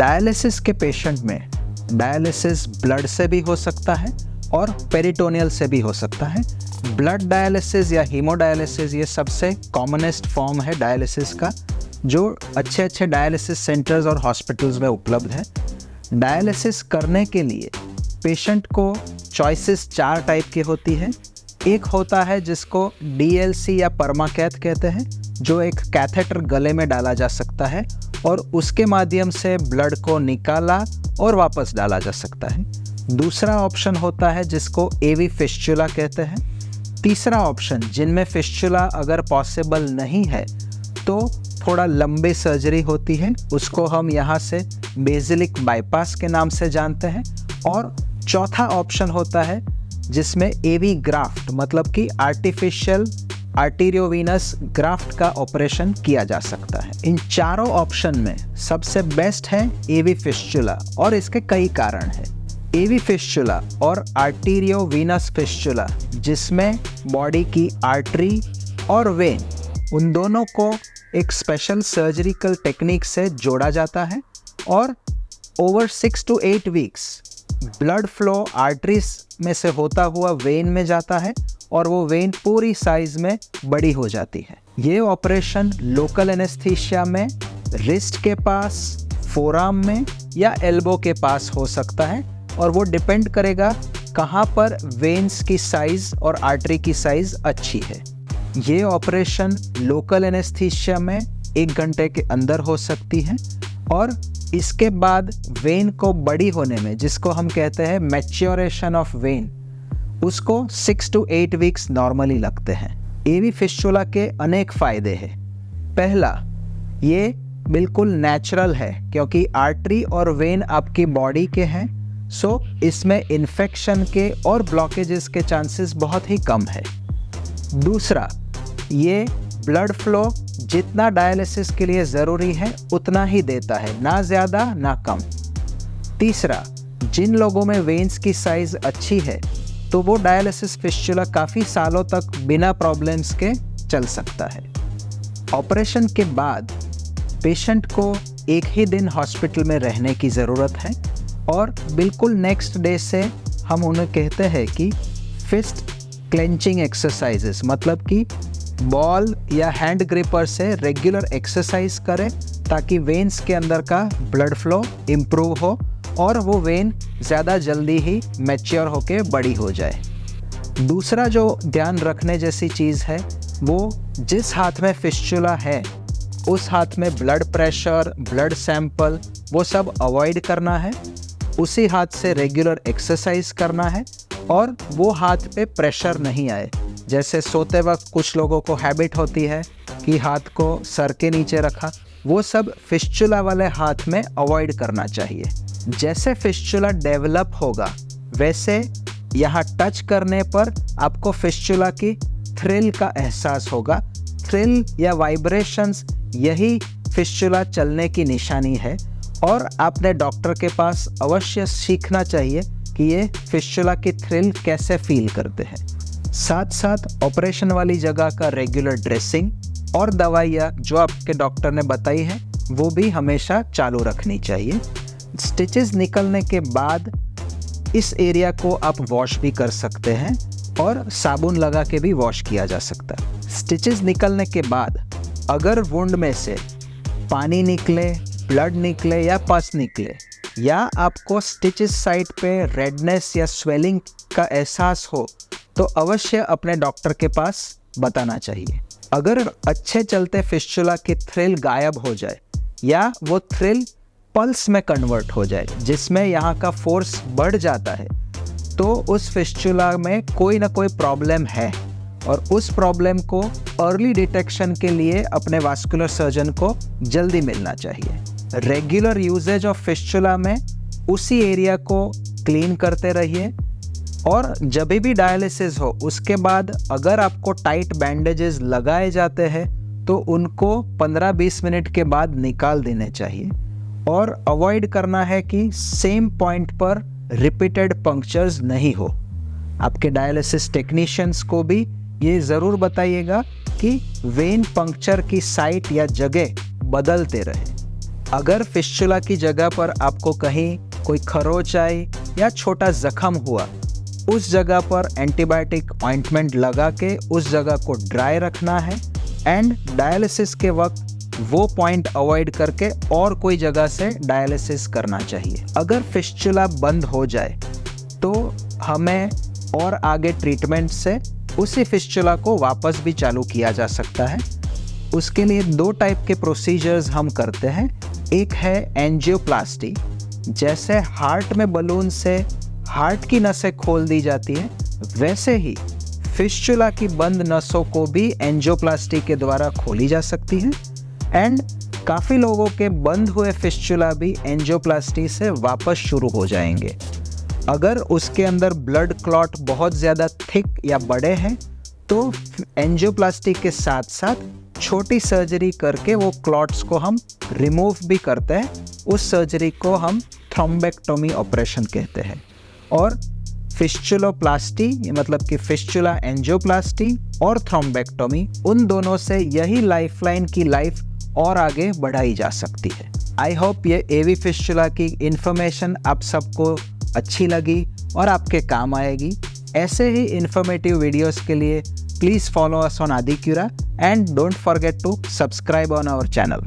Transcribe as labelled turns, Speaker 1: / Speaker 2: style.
Speaker 1: Dialysis के patient में dialysis blood से भी हो सकता है और पेरिटोनियल से भी हो सकता है। ब्लड डायलिसिस या हीमोडायलिसिस ये सबसे कॉमनेस्ट फॉर्म है डायलिसिस का, जो अच्छे अच्छे डायलिसिस सेंटर्स और हॉस्पिटल्स में उपलब्ध है। डायलिसिस करने के लिए पेशेंट को चॉइसेस 4 टाइप की होती है। एक होता है जिसको डीएलसी या परमाकैथ कहते हैं, जो एक कैथेटर गले में डाला जा सकता है और उसके माध्यम से ब्लड को निकाला और वापस डाला जा सकता है। दूसरा ऑप्शन होता है जिसको एवी फिस्चुला कहते हैं। तीसरा ऑप्शन, जिनमें फिस्चुला अगर पॉसिबल नहीं है तो थोड़ा लंबी सर्जरी होती है, उसको हम यहाँ से बेसिलिक बाईपास के नाम से जानते हैं। और चौथा ऑप्शन होता है जिसमें एवी ग्राफ्ट मतलब कि आर्टिफिशियल आर्टेरियोवेनस ग्राफ्ट का ऑपरेशन किया जा सकता है। इन चारों ऑप्शन में सबसे बेस्ट है एवी फिस्चुला और इसके कई कारण हैं। एवी फिस्चुला और आर्टेरियोवेनस फिस्चुला, जिसमें बॉडी की आर्टरी और वेन उन दोनों को एक स्पेशल सर्जिकल टेक्निक से जोड़ा जाता है और over 6 to 8 weeks blood flow arteries में से होता हुआ वेन में जाता है और वो वेन पूरी साइज में बड़ी हो जाती है। ये ऑपरेशन लोकल एनेस्थीसिया में, रिस्ट के पास, फोरआर्म में या एल्बो के पास हो सकता है और वो डिपेंड करेगा कहाँ पर वेन्स की साइज और आर्टरी की साइज अच्छी है। ये ऑपरेशन लोकल एनेस्थीसिया में 1 घंटे के अंदर हो सकती है और इसके बाद वेन को बड़ी होने में, जिसको हम कहते हैं मैच्योरेशन ऑफ वेन, उसको 6 to 8 वीक्स नॉर्मली लगते हैं। एवी फिस्चुला के अनेक फ़ायदे हैं। पहला, ये बिल्कुल नेचुरल है क्योंकि आर्टरी और वेन आपकी बॉडी के हैं, सो इसमें इन्फेक्शन के और ब्लॉकेजेस के चांसेस बहुत ही कम है। दूसरा, ये ब्लड फ्लो जितना डायलिसिस के लिए ज़रूरी है उतना ही देता है, ना ज़्यादा ना कम। तीसरा, जिन लोगों में वेन्स की साइज़ अच्छी है तो वो डायलिसिस फिस्चुला काफ़ी सालों तक बिना प्रॉब्लम्स के चल सकता है। ऑपरेशन के बाद पेशेंट को 1 ही दिन हॉस्पिटल में रहने की ज़रूरत है और बिल्कुल नेक्स्ट डे से हम उन्हें कहते हैं कि फिस्ट क्लेंचिंग एक्सरसाइजेस, मतलब कि बॉल या हैंड ग्रिपर से रेगुलर एक्सरसाइज करें ताकि वेन्स के अंदर का ब्लड फ्लो इम्प्रूव हो और वो वेन ज़्यादा जल्दी ही मैच्योर होके बड़ी हो जाए। दूसरा जो ध्यान रखने जैसी चीज़ है, वो जिस हाथ में फिस्चुला है उस हाथ में ब्लड प्रेशर, ब्लड सैंपल वो सब अवॉइड करना है। उसी हाथ से रेगुलर एक्सरसाइज करना है और वो हाथ पे प्रेशर नहीं आए। जैसे सोते वक्त कुछ लोगों को हैबिट होती है कि हाथ को सर के नीचे रखा, वो सब फिस्चुला वाले हाथ में अवॉइड करना चाहिए। जैसे फिस्चुला डेवलप होगा वैसे यहाँ टच करने पर आपको फिस्चुला की थ्रिल का एहसास होगा। थ्रिल या वाइब्रेशंस यही फिस्चुला चलने की निशानी है और आपने डॉक्टर के पास अवश्य सीखना चाहिए कि ये फिस्चुला की थ्रिल कैसे फील करते हैं। साथ साथ ऑपरेशन वाली जगह का रेगुलर ड्रेसिंग और दवाइयाँ जो आपके डॉक्टर ने बताई है वो भी हमेशा चालू रखनी चाहिए। स्टिचेस निकलने के बाद इस एरिया को आप वॉश भी कर सकते हैं और साबुन लगा के भी वॉश किया जा सकता है। स्टिचेस निकलने के बाद अगर वुंड में से पानी निकले, ब्लड निकले या पस निकले या आपको स्टिचेस साइट पे रेडनेस या स्वेलिंग का एहसास हो तो अवश्य अपने डॉक्टर के पास बताना चाहिए। अगर अच्छे चलते फिस्चुला की थ्रिल गायब हो जाए या वो थ्रिल पल्स में कन्वर्ट हो जाए जिसमें यहाँ का फोर्स बढ़ जाता है, तो उस फिस्चुला में कोई ना कोई प्रॉब्लम है और उस प्रॉब्लम को अर्ली डिटेक्शन के लिए अपने वास्कुलर सर्जन को जल्दी मिलना चाहिए। रेगुलर यूजेज ऑफ फिस्चुला में उसी एरिया को क्लीन करते रहिए और जब भी डायलिसिस हो उसके बाद अगर आपको टाइट बैंडेजेस लगाए जाते हैं तो उनको 15-20 मिनट के बाद निकाल देने चाहिए और अवॉइड करना है कि सेम पॉइंट पर रिपीटेड पंक्चर्स नहीं हो। आपके डायलिसिस टेक्नीशियंस को भी ये ज़रूर बताइएगा कि वेन पंक्चर की साइट या जगह बदलते रहे। अगर फिस्चुला की जगह पर आपको कहीं कोई खरोच आई या छोटा जख्म हुआ, उस जगह पर एंटीबायोटिक ऑइंटमेंट लगा के उस जगह को ड्राई रखना है एंड डायलिसिस के वक्त वो पॉइंट अवॉइड करके और कोई जगह से डायलिसिस करना चाहिए। अगर फिस्चुला बंद हो जाए तो हमें और आगे ट्रीटमेंट से उसी फिस्चुला को वापस भी चालू किया जा सकता है। उसके लिए 2 टाइप के प्रोसीजर्स हम करते हैं। एक है एंजियोप्लास्टी, जैसे हार्ट में बलून से हार्ट की नसें खोल दी जाती है, वैसे ही फिस्चुला की बंद नसों को भी एंजियोप्लास्टी के द्वारा खोली जा सकती है एंड काफ़ी लोगों के बंद हुए फिस्चुला भी एंजियोप्लास्टी से वापस शुरू हो जाएंगे। अगर उसके अंदर ब्लड क्लॉट बहुत ज़्यादा थिक या बड़े हैं तो एंजियोप्लास्टी के साथ साथ छोटी सर्जरी करके वो क्लॉट्स को हम रिमूव भी करते हैं। उस सर्जरी को हम थ्रोम्बेक्टोमी ऑपरेशन कहते हैं। और फिस्चुलोप्लास्टी मतलब कि फिस्चुला एंजियोप्लास्टी और थ्रोम्बेक्टोमी, उन दोनों से यही लाइफलाइन की लाइफ और आगे बढ़ाई जा सकती है। आई होप ये एवी फिस्चुला की इन्फॉर्मेशन आप सबको अच्छी लगी और आपके काम आएगी। ऐसे ही इन्फॉर्मेटिव वीडियोस के लिए प्लीज़ फॉलो अस ऑन आदिक्यूरा and don't forget to subscribe on our channel.